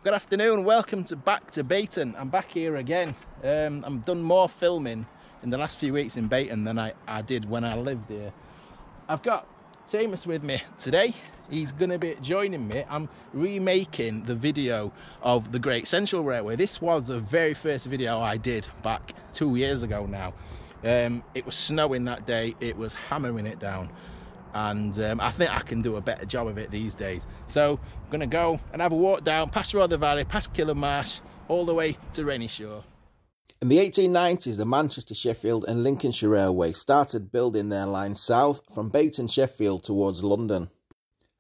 Good afternoon, welcome back to Beighton. I'm back here again. I've done more filming in the last few weeks in Beighton than I did when I lived here. I've got Seamus with me today. He's going to be joining me. I'm remaking the video of the Great Central Railway. This was the very first video I did back 2 years ago now. It was snowing that day, it was hammering it down, and I think I can do a better job of it these days. So I'm going to go and have a walk down past Rother Valley, past Killamarsh, all the way to Renishaw. In the 1890s, the Manchester, Sheffield and Lincolnshire Railway started building their line south from Beighton Sheffield towards London.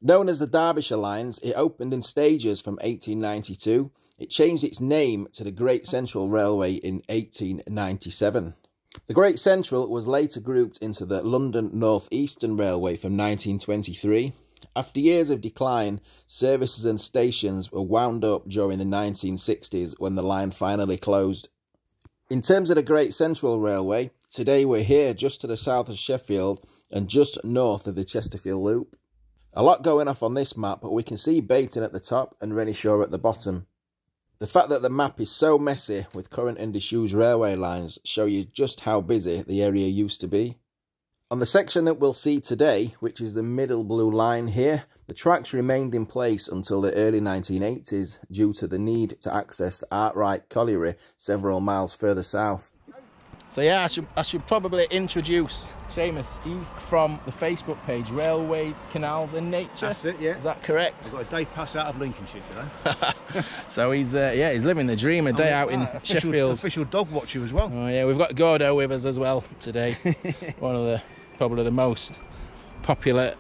Known as the Derbyshire Lines, it opened in stages from 1892. It changed its name to the Great Central Railway in 1897. The Great Central was later grouped into the London North Eastern Railway from 1923. After years of decline, services and stations were wound up during the 1960s when the line finally closed. In terms of the Great Central Railway, today we're here just to the south of Sheffield and just north of the Chesterfield Loop. A lot going off on this map, but we can see Beighton at the top and Renishaw at the bottom. The fact that the map is so messy with current and disused railway lines show you just how busy the area used to be. On the section that we'll see today, which is the middle blue line here, the tracks remained in place until the early 1980s due to the need to access Arkwright Colliery several miles further south. So yeah, I should probably introduce Seamus. He's from the Facebook page Railways, Canals and Nature. That's it, yeah. Is that correct? I've got a day pass out of Lincolnshire today. So he's he's living the dream, a day out in Sheffield. Official dog watcher as well. Oh yeah, we've got Gordo with us as well today. One of probably the most popular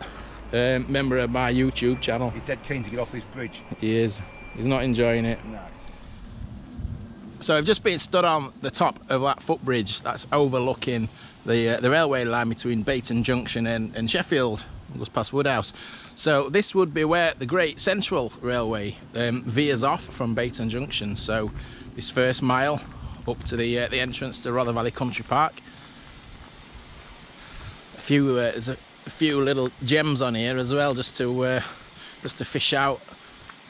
member of my YouTube channel. He's dead keen to get off this bridge. He is. He's not enjoying it. No. So I've just been stood on the top of that footbridge that's overlooking the railway line between Beighton Junction and Sheffield. It goes past Woodhouse. So this would be where the Great Central Railway veers off from Beighton Junction. So this first mile up to the entrance to Rother Valley Country Park. There's a few little gems on here as well, just to fish out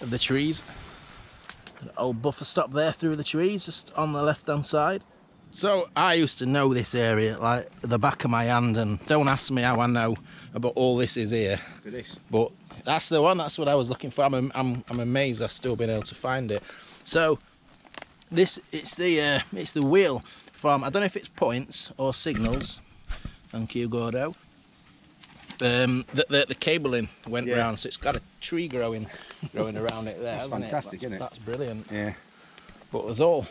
of the trees. An old buffer stop there through the trees, just on the left hand side. So I used to know this area like the back of my hand, and don't ask me how I know about all this is here. Look at this. But that's the one. That's what I was looking for. I'm amazed I've still been able to find it. So it's the wheel from, I don't know if it's points or signals. Thank you, Gordo. The cabling went round, so it's got a tree growing around it there. That's fantastic, isn't it? That's brilliant. Yeah. But there's all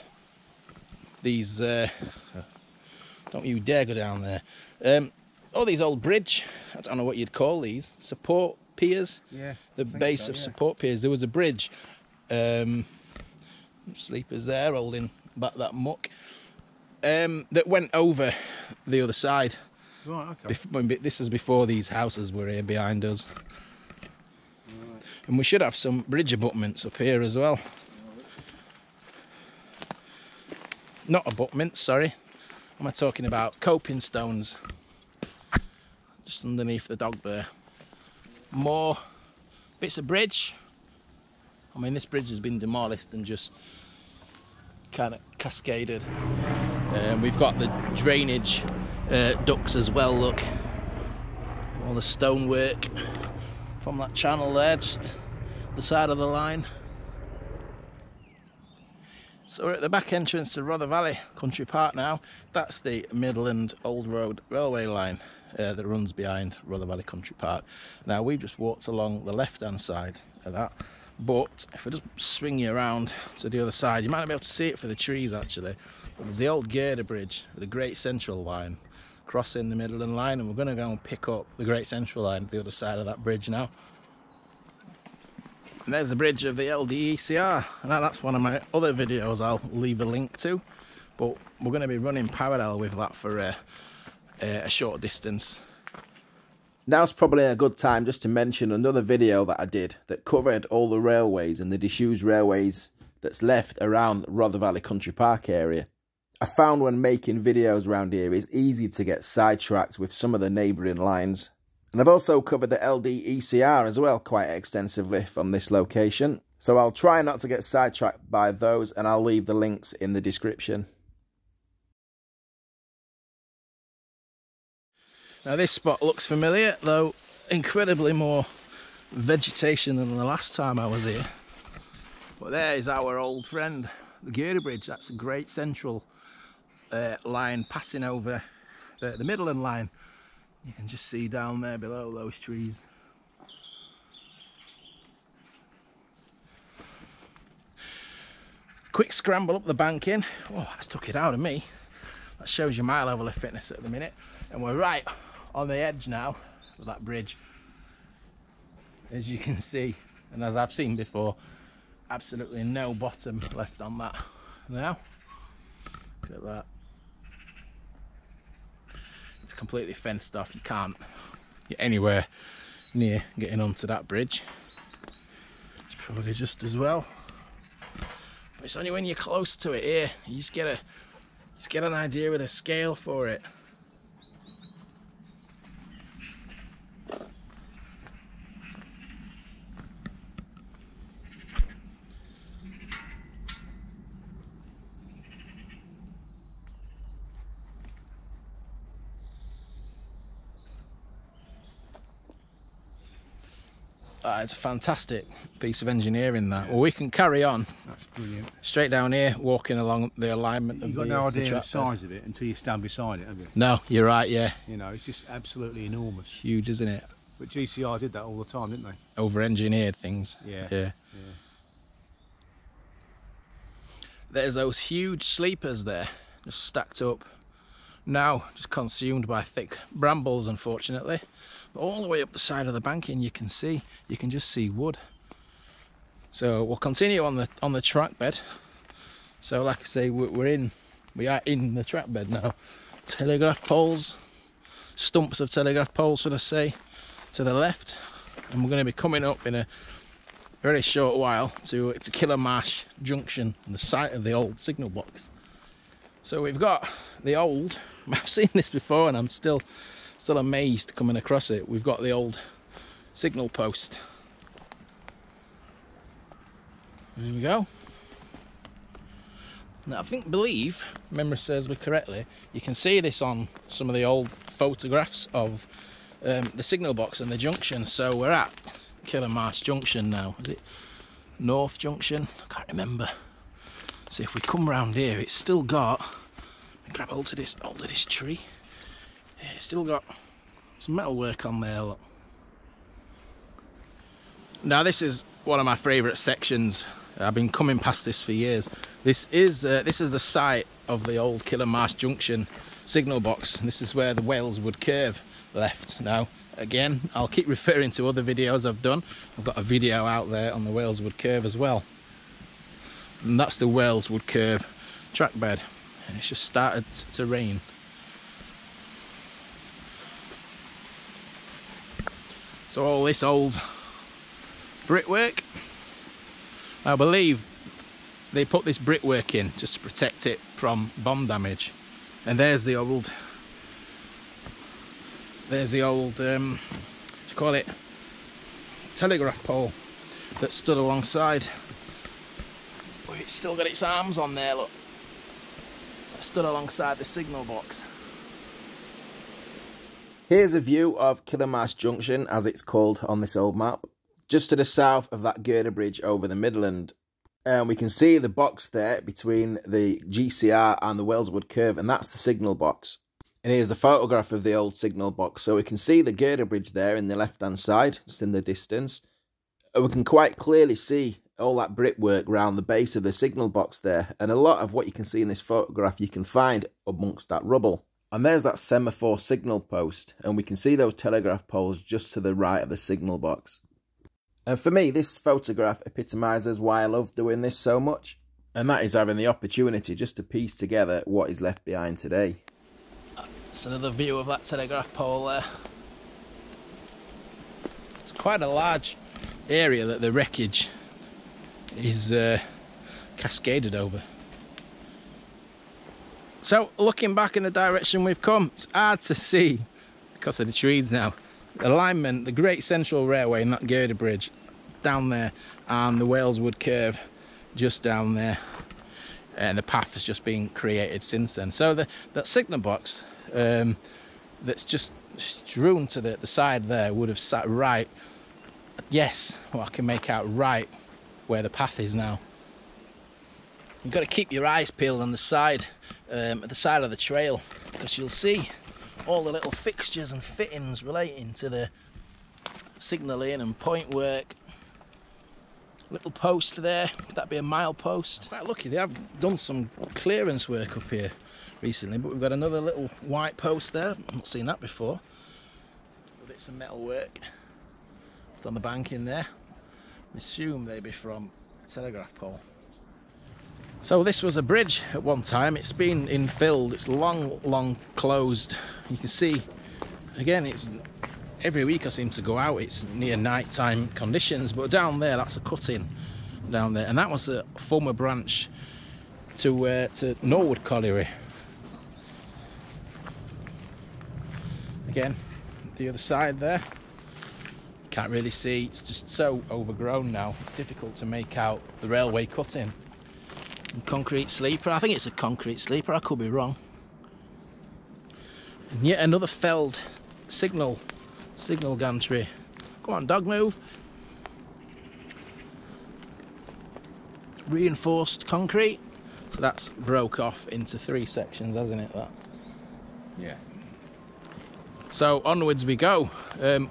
these. Don't you dare go down there. All these old bridge. I don't know what you'd call these. Support piers. Yeah. The base of support piers. There was a bridge. Sleepers there holding back that muck. That went over the other side. Right, okay. This is before these houses were here behind us. Right. And we should have some bridge abutments up here as well. Not abutments, sorry. Am I talking about coping stones? Just underneath the dog there. More bits of bridge. I mean, this bridge has been demolished and just kind of cascaded. We've got the drainage ducts as well, look. All the stonework from that channel there, just the side of the line. So we're at the back entrance to Rother Valley Country Park now. That's the Midland Old Road Railway line that runs behind Rother Valley Country Park. Now we've just walked along the left hand side of that, but if I just swing you around to the other side, you might not be able to see it for the trees actually, but there's the old girder bridge, the Great Central line, crossing the Midland line, and we're going to go and pick up the Great Central line at the other side of that bridge now. And there's the bridge of the LD&ECR. Now that's one of my other videos I'll leave a link to, but we're going to be running parallel with that for a short distance. Now's probably a good time just to mention another video that I did that covered all the railways and the disused railways that's left around Rother Valley Country Park area. I found when making videos around here it's easy to get sidetracked with some of the neighbouring lines. And I've also covered the LD&ECR as well quite extensively from this location. So I'll try not to get sidetracked by those, and I'll leave the links in the description. Now this spot looks familiar, though incredibly more vegetation than the last time I was here. But there is our old friend, the Girder Bridge. That's a great central line passing over the Midland line. You can just see down there below those trees. Quick scramble up the banking. Oh, that's took it out of me. That shows you my level of fitness at the minute. And we're right on the edge now of that bridge. As you can see, and as I've seen before, absolutely no bottom left on that. Now, look at that. It's completely fenced off. You can't get anywhere near getting onto that bridge. It's probably just as well. But it's only when you're close to it here, you just get an idea with a scale for it. It's a fantastic piece of engineering, that. Well, we can carry on. That's brilliant. Straight down here, walking along the alignment of You've got no idea the size of it until you stand beside it, have you? No, you're right, yeah. You know, it's just absolutely enormous. Huge, isn't it? But GCR did that all the time, didn't they? Over-engineered things. Yeah. There's those huge sleepers there, just stacked up. Now, just consumed by thick brambles, unfortunately. But all the way up the side of the banking, you can just see wood. So we'll continue on the track bed. So, like I say, we are in the track bed now. Telegraph poles, stumps of telegraph poles, should I say, to the left. And we're going to be coming up in a very short while to Killamarsh Junction, on the site of the old signal box. So we've got the old, I've seen this before and I'm still amazed coming across it. We've got the old signal post. There we go. Now believe memory serves me correctly, you can see this on some of the old photographs of the signal box and the junction. So we're at Killamarsh Junction now. Is it North Junction? I can't remember. So if we come round here, it's still got, grab hold of this tree. Yeah, it's still got some metal work on there. Look. Now this is one of my favourite sections. I've been coming past this for years. This is the site of the old Killamarsh Junction signal box. This is where the Waleswood curve left. Now again, I'll keep referring to other videos I've done. I've got a video out there on the Waleswood curve as well. And that's the Waleswood curve track bed. And it's just started to rain. So all this old brickwork, I believe they put this brickwork in just to protect it from bomb damage. And there's the old what do you call it, telegraph pole that stood alongside. Oh, it's still got its arms on there, look. That stood alongside the signal box. Here's a view of Killamarsh Junction, as it's called on this old map, just to the south of that girder bridge over the Midland. And we can see the box there between the GCR and the Waleswood curve, and that's the signal box. And here's a photograph of the old signal box, so we can see the girder bridge there in the left-hand side, just in the distance. And we can quite clearly see all that brickwork around the base of the signal box there, and a lot of what you can see in this photograph you can find amongst that rubble. And there's that semaphore signal post, and we can see those telegraph poles just to the right of the signal box. And for me, this photograph epitomises why I love doing this so much, and that is having the opportunity just to piece together what is left behind today. That's another view of that telegraph pole there. It's quite a large area that the wreckage is cascaded over. So looking back in the direction we've come, it's hard to see because of the trees now. The alignment, the Great Central Railway and that girder bridge, down there, and the Waleswood curve just down there, and the path has just been created since then. So that signal box that's just strewn to the side there would have sat right, yes, well, I can make out right where the path is now. You've got to keep your eyes peeled on the side, at the side of the trail, because you'll see all the little fixtures and fittings relating to the signalling and point work. Little post there, that'd be a mile post. Quite lucky, they have done some clearance work up here recently, but we've got another little white post there. I've not seen that before. Bits of metal work on the bank in there. I assume they'd be from a telegraph pole. So this was a bridge at one time. It's been infilled. It's long closed. You can see, again, it's every week I seem to go out. It's near nighttime conditions, but down there, that's a cut-in down there, and that was a former branch to Norwood Colliery. Again, the other side there, can't really see. It's just so overgrown now. It's difficult to make out the railway cut-in. Concrete sleeper. I think it's a concrete sleeper. I could be wrong. And yet another felled signal gantry. Come on, dog, move. Reinforced concrete. So that's broke off into 3 sections, hasn't it? That. Yeah. So onwards we go,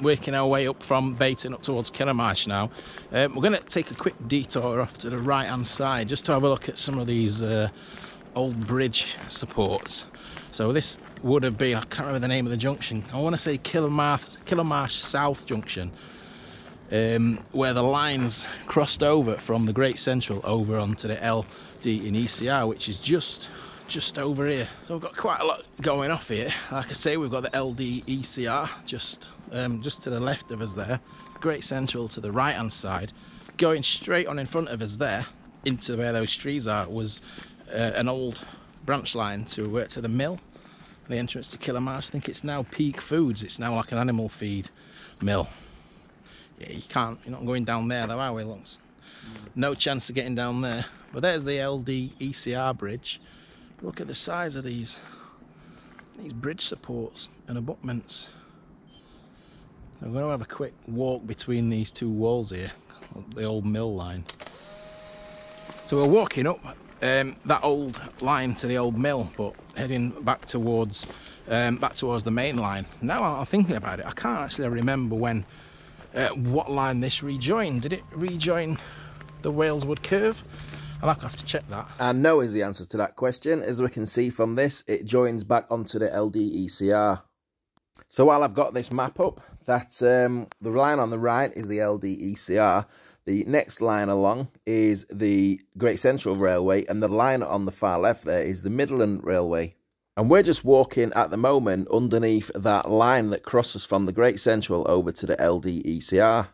working our way up from Beighton up towards Killamarsh now. We're going to take a quick detour off to the right hand side just to have a look at some of these old bridge supports. So this would have been, I can't remember the name of the junction, I want to say Killamarsh South Junction, where the lines crossed over from the Great Central over onto the LD&ECR, which is just over here. So we've got quite a lot going off here. Like I say, we've got the LD&ECR just to the left of us there, Great Central to the right hand side. Going straight on in front of us there into where those trees are was an old branch line to the mill, the entrance to Killamarsh. I think it's now Peak Foods. It's now like an animal feed mill. Yeah, you're not going down there though, are we, Lunks? No chance of getting down there. But there's the LD&ECR bridge. Look at the size of these bridge supports and abutments. I'm going to have a quick walk between these two walls here, the old mill line. So we're walking up that old line to the old mill, but heading back towards the main line. Now I'm thinking about it, I can't actually remember what line this rejoined. Did it rejoin the Waleswood curve? I'll have to check that. And no is the answer to that question. As we can see from this, it joins back onto the LD&ECR. So while I've got this map up, that the line on the right is the LD&ECR. The next line along is the Great Central Railway, and the line on the far left there is the Midland Railway. And we're just walking at the moment underneath that line that crosses from the Great Central over to the LD&ECR.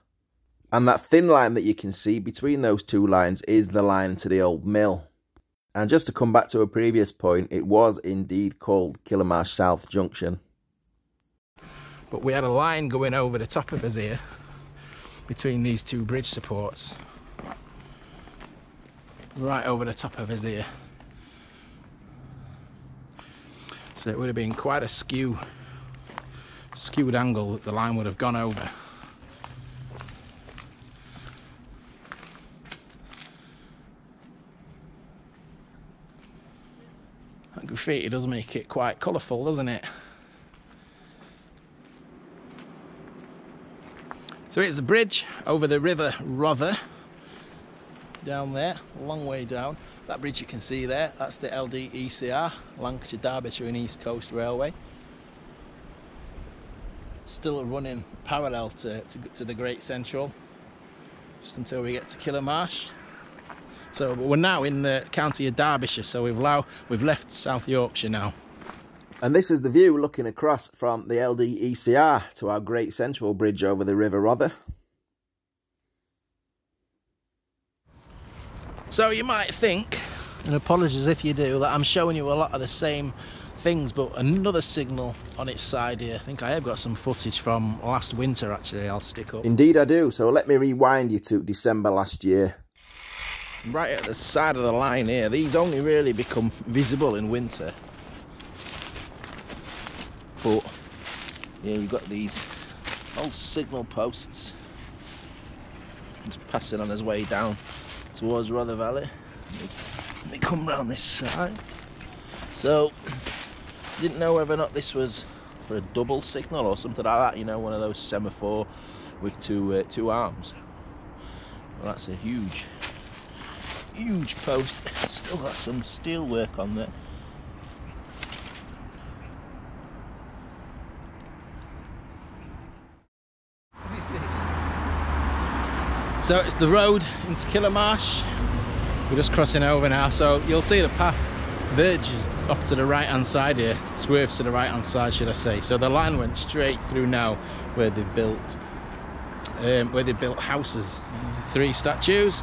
And that thin line that you can see between those two lines is the line to the old mill. And just to come back to a previous point, it was indeed called Killamarsh South Junction. But we had a line going over the top of us here, between these two bridge supports. Right over the top of us here. So it would have been quite a skewed angle that the line would have gone over. That graffiti does make it quite colourful, doesn't it? So it's the bridge over the River Rother, down there, a long way down. That bridge you can see there, that's the LD&ECR, Lancashire, Derbyshire and East Coast Railway. Still running parallel to the Great Central, just until we get to Killamarsh. So we're now in the county of Derbyshire, so we've left South Yorkshire now. And this is the view looking across from the LD&ECR to our Great Central Bridge over the River Rother. So you might think, and apologies if you do, that I'm showing you a lot of the same things, but another signal on its side here. I think I have got some footage from last winter actually, I'll stick up. Indeed I do, so let me rewind you to December last year. Right at the side of the line here, these only really become visible in winter. But yeah, you've got these old signal posts. He's passing on his way down towards Rother Valley. Let me come round this side. So, didn't know whether or not this was for a double signal or something like that, you know, one of those semaphore with two arms. Well, that's a huge post. Still got some steel work on there. So it's the road into Killamarsh. We're just crossing over now, so you'll see the path verges off to the right hand side here, swerves to the right hand side should I say. So the line went straight through now where they've built houses. There's 3 statues.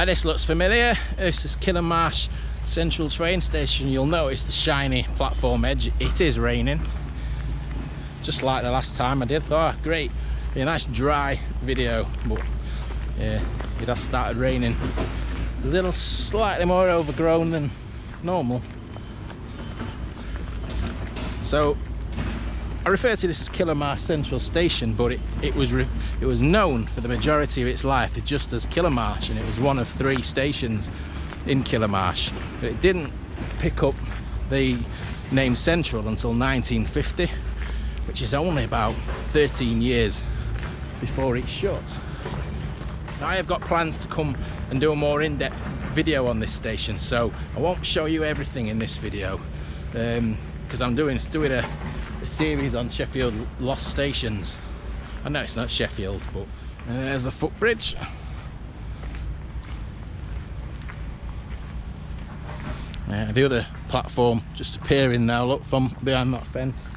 This looks familiar. This is Killamarsh Central train station. You'll notice the shiny platform edge. It is raining, just like the last time I did. Thought, great, be a nice dry video, but yeah, it has started raining. A little slightly more overgrown than normal. So I refer to this as Killamarsh Central Station, but it was known for the majority of its life just as Killamarsh, and it was one of 3 stations in Killamarsh. But it didn't pick up the name Central until 1950, which is only about 13 years before it shut. Now, I have got plans to come and do a more in-depth video on this station, so I won't show you everything in this video because I'm doing a series on Sheffield lost stations. I know it's not Sheffield, but there's a footbridge. The other platform just appearing now, look, from behind that fence.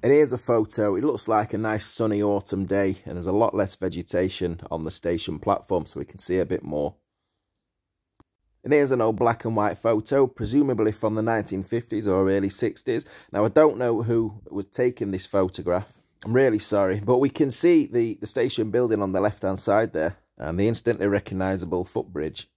And here's a photo. It looks like a nice sunny autumn day, and there's a lot less vegetation on the station platform, so we can see a bit more. And here's an old black and white photo, presumably from the 1950s or early 60s. Now, I don't know who was taking this photograph. I'm really sorry, but we can see the station building on the left-hand side there, and the instantly recognisable footbridge.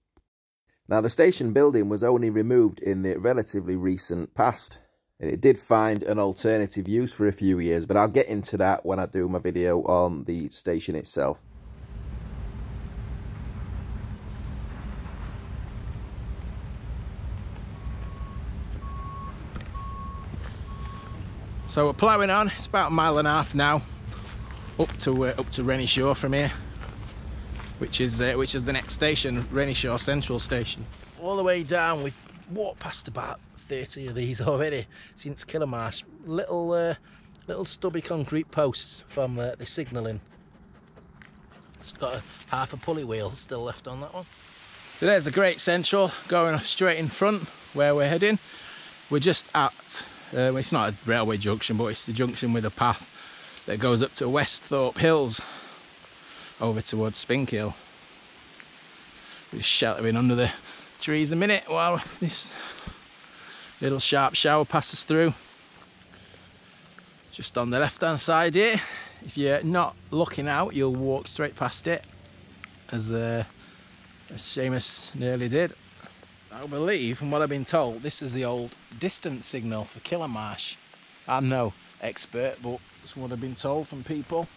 Now, the station building was only removed in the relatively recent past. It did find an alternative use for a few years, but I'll get into that when I do my video on the station itself. So we're ploughing on. It's about 1.5 miles now up to Renishaw from here, which is the next station, Renishaw Central Station. All the way down, we've walked past about 30 of these already since Killamarsh. Little stubby concrete posts from the signalling. It's got half a pulley wheel still left on that one. So there's the Great Central going straight in front where we're heading. We're just at it's not a railway junction, but it's the junction with a path that goes up to Westhorpe Hills over towards Spinkhill. We're just sheltering under the trees a minute while this little sharp shower passes through. Just on the left hand side here, if you're not looking out you'll walk straight past it, as Seamus nearly did. I believe, from what I've been told, this is the old distance signal for Killamarsh. I'm no expert, but it's what I've been told from people.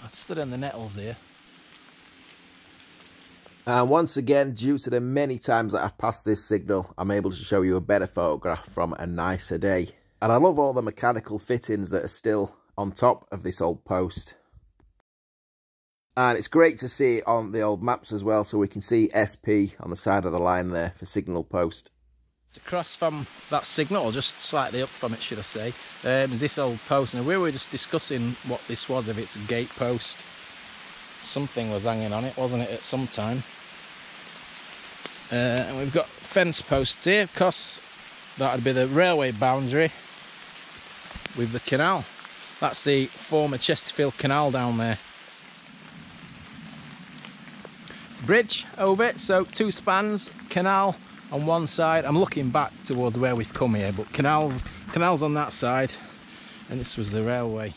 I've stood in the nettles here. And once again, due to the many times that I've passed this signal, I'm able to show you a better photograph from a nicer day. And I love all the mechanical fittings that are still on top of this old post. And it's great to see it on the old maps as well, so we can see SP on the side of the line there for signal post. Across from that signal, or just slightly up from it should I say, is this old post. Now we were just discussing what this was, if it's a gate post. Something was hanging on it, wasn't it, at some time. And we've got fence posts here, because that would be the railway boundary with the canal. That's the former Chesterfield canal down there. bridge over it, so 2 spans, canal on one side. I'm looking back towards where we've come here, but canals on that side, and this was the railway.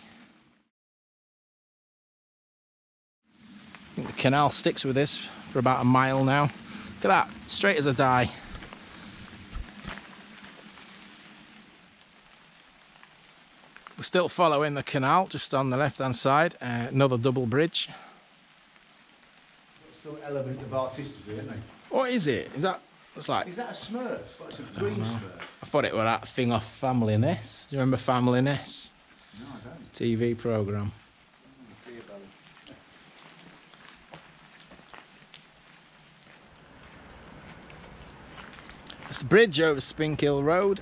I think the canal sticks with this for about a mile now. Look at that, straight as a die. We're still following the canal just on the left hand side, another double bridge. Some element of artistry, isn't it? What is it? Is that, it's like... Is that a Smurf? It's a green Smurf. I thought it was that thing off Family Ness. Do you remember Family Ness? No, I don't. TV programme. It's the bridge over Spinkhill Road.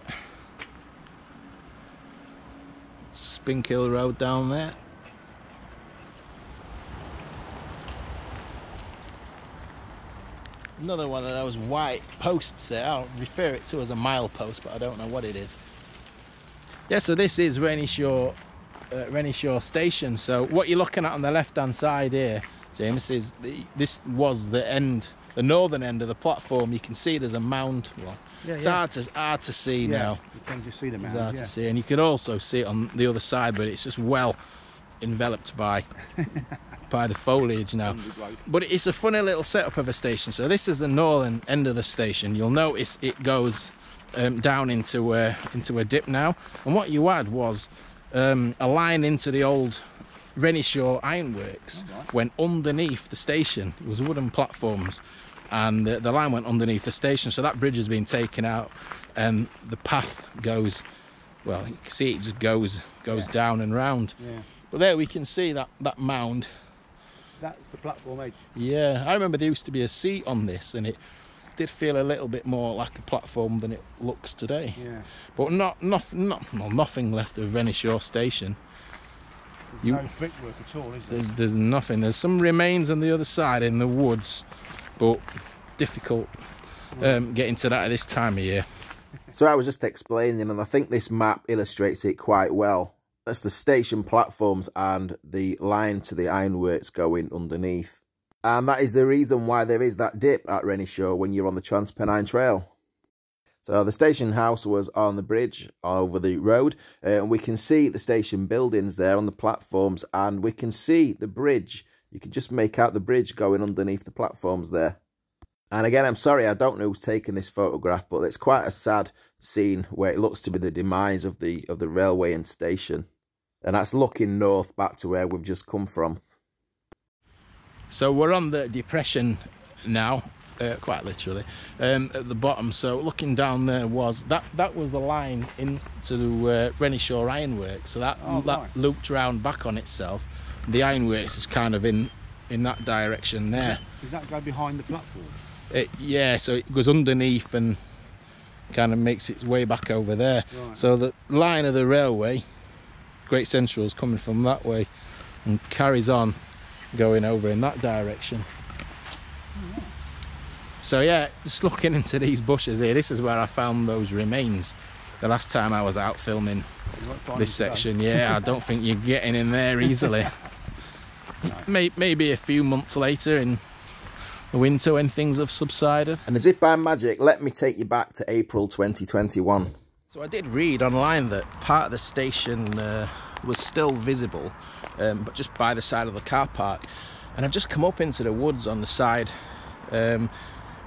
Spinkhill Road down there. Another one of those white posts there. I'll refer it to as a mile post, but I don't know what it is. Yeah, so this is Renishaw station. So what you're looking at on the left hand side here, James, is this was the end, the northern end of the platform. You can see there's a mound. Well, yeah, it's yeah. hard to see now. You can just see the mound. It's hard to see, and you can also see it on the other side, but it's just well enveloped by the foliage now. But it's a funny little setup of a station. So this is the northern end of the station. You'll notice it goes down into a dip now, and what you had was a line into the old Renishaw ironworks. Went underneath the station. It was wooden platforms, and the line went underneath the station, so that bridge has been taken out, and the path goes, well, you can see it just goes down and round. Yeah. But there we can see that mound. That's the platform edge. Yeah, I remember there used to be a seat on this, and it did feel a little bit more like a platform than it looks today. Yeah. But nothing left of Renishaw station. There's no brickwork at all, is there? There's nothing. There's some remains on the other side in the woods, but difficult getting to that at this time of year. So I was just explaining, and I think this map illustrates it quite well. That's the station platforms and the line to the ironworks going underneath. And that is the reason why there is that dip at Renishaw when you're on the Trans-Pennine Trail. So the station house was on the bridge over the road, and we can see the station buildings there on the platforms, and we can see the bridge. You can just make out the bridge going underneath the platforms there. And again, I'm sorry, I don't know who's taken this photograph, but it's quite a sad scene where it looks to be the demise of the railway and station. And that's looking north back to where we've just come from. So we're on the depression now, quite literally, at the bottom. So looking down there was that was the line into the Renishaw ironworks. So that looped round back on itself. The ironworks is kind of in that direction there. Does that go behind the platform? Yeah, so it goes underneath and kind of makes its way back over there. Right. So the line of the railway, Great Central, is coming from that way and carries on going over in that direction. Oh. So yeah, just looking into these bushes here, this is where I found those remains the last time I was out filming this section. Yeah, I don't think you're getting in there easily. Nice. Maybe a few months later in the winter when things have subsided. And as if by magic, let me take you back to April 2021. So I did read online that part of the station was still visible, but just by the side of the car park. And I've just come up into the woods on the side,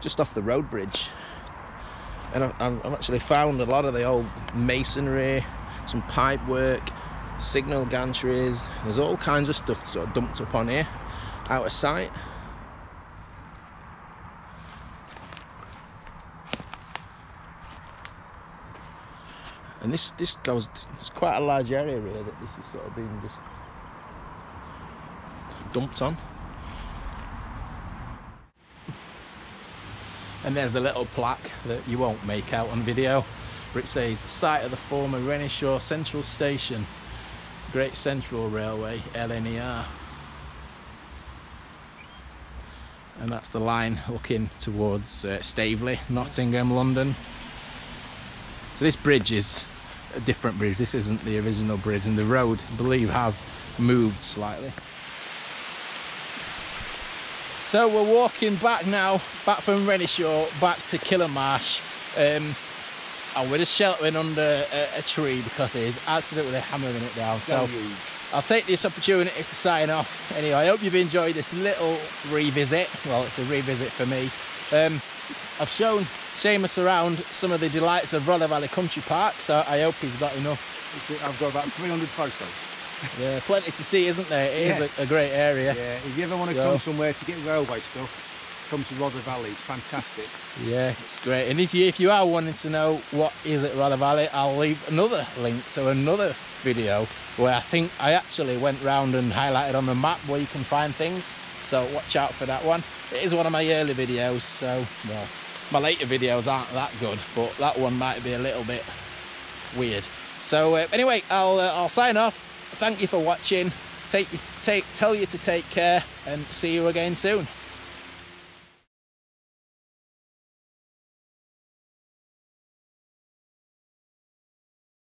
just off the road bridge. And I've actually found a lot of the old masonry, some pipe work, signal gantries. There's all kinds of stuff sort of dumped up on here, out of sight. And this goes, it's quite a large area really that this is sort of being just dumped on. And there's a little plaque that you won't make out on video, where it says site of the former Renishaw Central Station, Great Central Railway, LNER. And that's the line looking towards Staveley, Nottingham, London. So this bridge is a different bridge. This isn't the original bridge, and the road, I believe, has moved slightly. So we're walking back now, back from Renishaw, back to Killamarsh. And we're just sheltering under a tree because it is absolutely hammering it down. So I'll take this opportunity to sign off. Anyway, I hope you've enjoyed this little revisit. Well, it's a revisit for me. I've shown Seamus around some of the delights of Rother Valley Country Park, so I hope he's got enough. I've got about 300 photos. Yeah, plenty to see, isn't there? It is a great area. Yeah, if you ever want to come somewhere to get railway stuff, come to Rother Valley. It's fantastic. Yeah, it's great. And if you are wanting to know what is at Rother Valley, I'll leave another link to another video where I think I actually went round and highlighted on the map where you can find things. So watch out for that one. It is one of my early videos, so well, my later videos aren't that good, but that one might be a little bit weird. So anyway, I'll sign off. Thank you for watching. Tell you to take care and see you again soon.